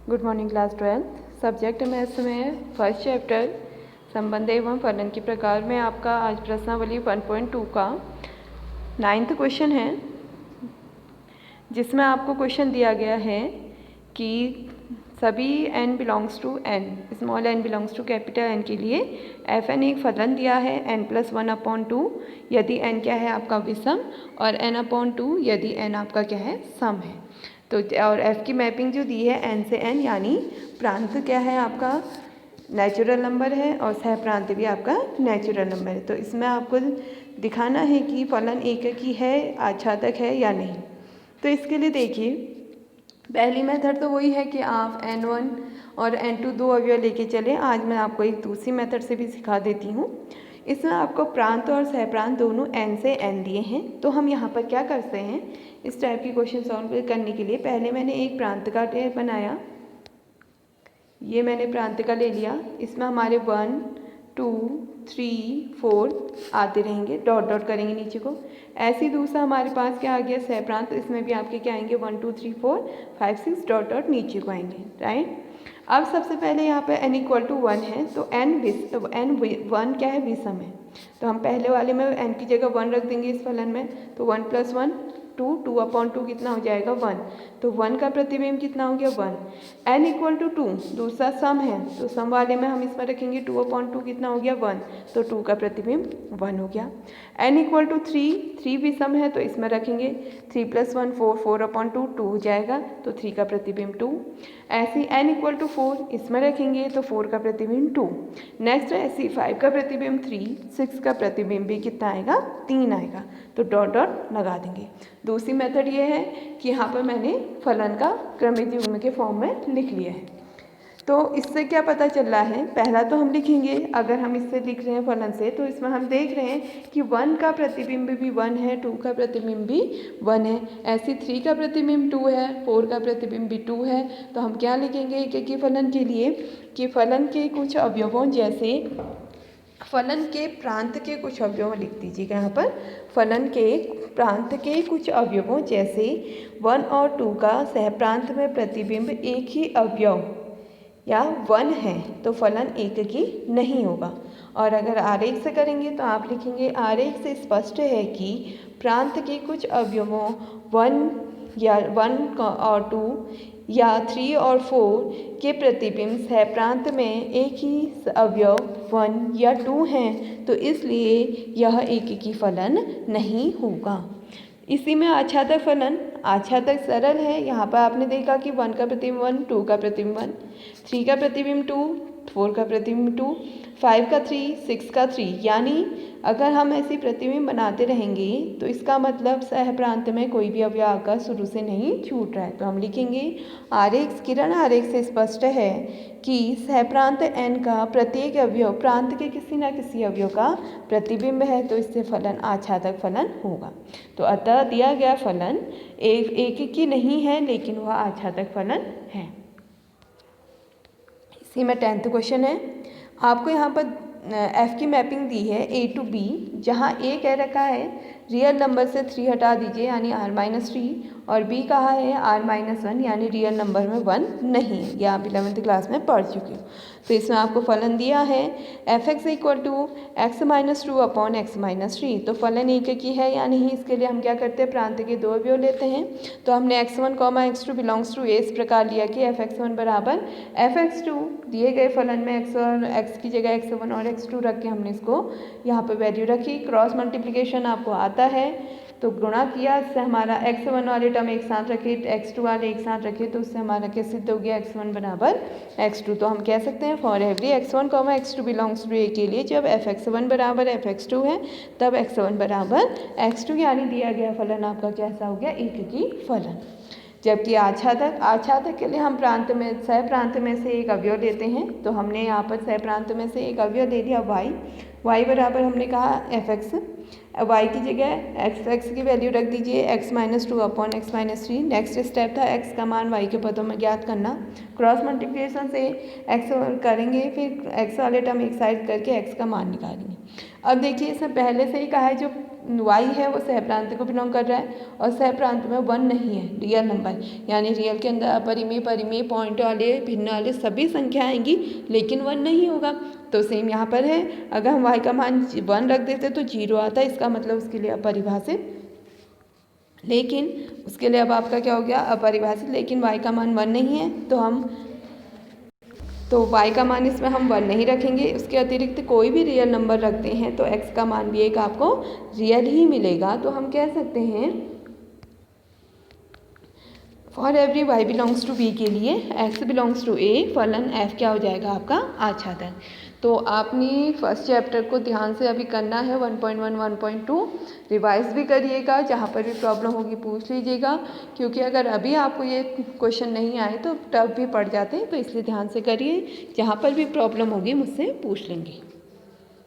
Good morning class 12th। Subject maths में first chapter संबंध एवं फलन के प्रकार में आपका आज प्रश्नावली 1.2 का 9th क्वेश्चन है, जिसमें आपको क्वेश्चन दिया गया है कि सभी n belongs to n, small n belongs to capital N के लिए fn एक फलन दिया है n+1/2 यदि n क्या है आपका विषम और n/2 यदि n आपका क्या है सम है। तो और f की मैपिंग जो दी है n से n, यानी प्रांत क्या है आपका नेचुरल नंबर है और सह प्रांत भी आपका नेचुरल नंबर है। तो इसमें आपको दिखाना है कि फलन एककी है, आच्छादक है या नहीं। तो इसके लिए देखिए, पहली मेथड तो वही है कि आप n1 और n2 दो अवयव लेके चले। आज मैं आपको एक दूसरी मेथड से भी सिखा देती हूँ। इसमें आपको प्रांत और सहप्रांत दोनों n से n दिए हैं। तो हम यहाँ पर क्या करते हैं, इस टाइप की क्वेश्चन सॉल्व करने के लिए पहले मैंने एक प्रांत का बनाया। ये मैंने प्रांत का ले लिया। इसमें हमारे 1 2 3 4 आते रहेंगे, डॉट डॉट करेंगे नीचे को। ऐसे ही दूसरा हमारे पास क्या आ गया सहप्रांत, इसमें भी आपके क्या आएंगे 1 2 3 4 5 6 डॉट डॉट नीचे को आएंगे, राइट। अब सबसे पहले यहाँ पे n=1 है, तो n1 क्या है विषम है। तो हम पहले वाले में n की जगह 1 रख देंगे इस फलन में। तो 1 + 1 2, 2/2 कितना हो जाएगा 1। तो 1 का प्रतिबिंब कितना हो गया 1। n=2 दूसरा सम है, तो सम वाले में हम इसमें रखेंगे 2/2 कितना हो गया 1। तो 2 का प्रतिबिंब 1 हो गया। n=3, 3 भी सम है, तो इसमें रखेंगे 3 + 1 4, 4/2 2 हो जाएगा, तो 3 का प्रतिबिंब 2। ऐसे n=4 इसमें रखेंगे तो 4 का प्रतिबिंब 2। नेक्स्ट ऐसे 5 का प्रतिबिंब 3, 6 का प्रतिबिंब भी कितना आएगा 3 आएगा। तो डॉट डॉट लगा देंगे। दूसरी मेथड ये है कि यहाँ पर मैंने फलन का क्रमिक युग्म के फॉर्म में लिख लिया है। तो इससे क्या पता चल रहा है, पहला तो हम लिखेंगे, अगर हम इससे लिख रहे हैं फलन से, तो इसमें हम देख रहे हैं कि 1 का प्रतिबिंब भी 1 है, 2 का प्रतिबिंब भी 1 है। ऐसे 3 का प्रतिबिंब 2 है, 4 का प्रतिबिंब भी 2 है। तो हम क्या लिखेंगे एक ही फलन के लिए कि फलन के कुछ अवयवों जैसे फलन के प्रांत के कुछ अवयव लिख दीजिएगा यहाँ पर। फलन के प्रांत के कुछ अवयवों जैसे 1 और 2 का सहप्रांत में प्रतिबिंब एक ही अवयव या 1 है, तो फलन एककी नहीं होगा। और अगर आरेख से करेंगे तो आप लिखेंगे आरेख से स्पष्ट है कि प्रांत के कुछ अवयवों 1 और 2 या 3 और 4 के प्रतिबिंब सहप्रांत में एक ही अवयव 1 या 2 हैं, तो इसलिए यह एककी फलन नहीं होगा। इसी में आच्छादक फलन, आच्छादक सरल है। यहाँ पर आपने देखा कि 1 का प्रतिबिंब 1, 2 का प्रतिबिंब 1, 3 का प्रतिबिंब 2, 4 का प्रतिबिंब 2, 5 का 3, 6 का 3। यानी अगर हम ऐसी प्रतिबिंब बनाते रहेंगे तो इसका मतलब सहप्रांत में कोई भी अवयव आकर शुरू से नहीं छूट रहा है। तो हम लिखेंगे आरेख, किरण आरेख से स्पष्ट है कि सहप्रांत n का प्रत्येक अवयव प्रांत के किसी न किसी अवयव का प्रतिबिंब है, तो इससे फलन आच्छादक फलन होगा। तो अतः दिया गया फलन एककी नहीं है, लेकिन वह आच्छादक फलन है। इसी में 10th क्वेश्चन है। आपको यहाँ पर f की मैपिंग दी है a to b, जहाँ a कह रखा है रियल नंबर से 3 हटा दीजिए यानी r-3, और b कहा है r-1 यानी रियल नंबर में 1 नहीं है। यह आप 11th क्लास में पढ़ चुके हो। तो इसमें आपको फलन दिया है f(x) = x-2/x-3। तो फलन एककी है या नहीं, इसके लिए हम क्या करते हैं, प्रांत के दो अवयव लेते हैं। तो हमने x1, x2 belongs to a इस प्रकार लिया कि f(x1) बराबर f(x2), दिए गए फलन में x की जगह x1 और x2 रख के हमने इसको यहाँ पर वैल्यू रखी। क्रॉस मल्टीप्लिकेशन आपको आता है, तो गुणा किया, इससे हमारा x1 वाले टर्म एक साथ रखे, x2 वाले एक साथ रखे, तो उससे हमारा क्या सिद्ध हो गया x1 बराबर x2। तो हम कह सकते हैं for every x1, x2 belongs to a के लिए जब f(x1) बराबर f(x2) है, तब x1 बराबर x2, यानी दिया गया फलन आपका कैसा हो गया, एककी फलन। जबकि आच्छादक के लिए हम प्रांत में सहप्रांत में से एक अवयव लेते हैं। तो हमने यहाँ पर सहप्रांत में से एक अवयव ले लिया y बराबर हमने कहा f(x), y की जगह x की वैल्यू रख दीजिए x-2/x-3। नेक्स्ट स्टेप था x का मान y के पदों में ज्ञात करना। क्रॉस मल्टीप्लिकेशन से x करेंगे, फिर x वाले टर्म एक साइड करके x का मान निकालेंगे। अब देखिए, इसमें पहले से ही कहा है जो वाई है वो सहप्रांत को बिलोंग कर रहा है और सहप्रांत में 1 नहीं है रियल नंबर, यानी रियल के अंदर अपरिमेय परिमेय पॉइंट वाले भिन्न वाले सभी संख्या आएंगी लेकिन 1 नहीं होगा। तो सेम यहाँ पर है, अगर हम y का मान 1 रख देते तो 0 आता है, इसका मतलब उसके लिए अपरिभाषित। लेकिन उसके लिए अब आपका क्या हो गया, अपरिभाषित, लेकिन y का मान 1 नहीं है तो y का मान इसमें हम 1 नहीं रखेंगे। उसके अतिरिक्त कोई भी रियल नंबर रखते हैं तो x का मान भी एक आपको रियल ही मिलेगा। तो हम कह सकते हैं for every y belongs to b के लिए x बिलोंग्स टू a फलन f क्या हो जाएगा आपका आच्छादन। तो आपने फर्स्ट चैप्टर को ध्यान से अभी करना है, 1.1 1.2 रिवाइज भी करिएगा, जहाँ पर भी प्रॉब्लम होगी पूछ लीजिएगा, क्योंकि अगर अभी आपको ये क्वेश्चन नहीं आए तो टफ भी पड़ जाते हैं, तो इसलिए ध्यान से करिए, जहाँ पर भी प्रॉब्लम होगी मुझसे पूछ लेंगे।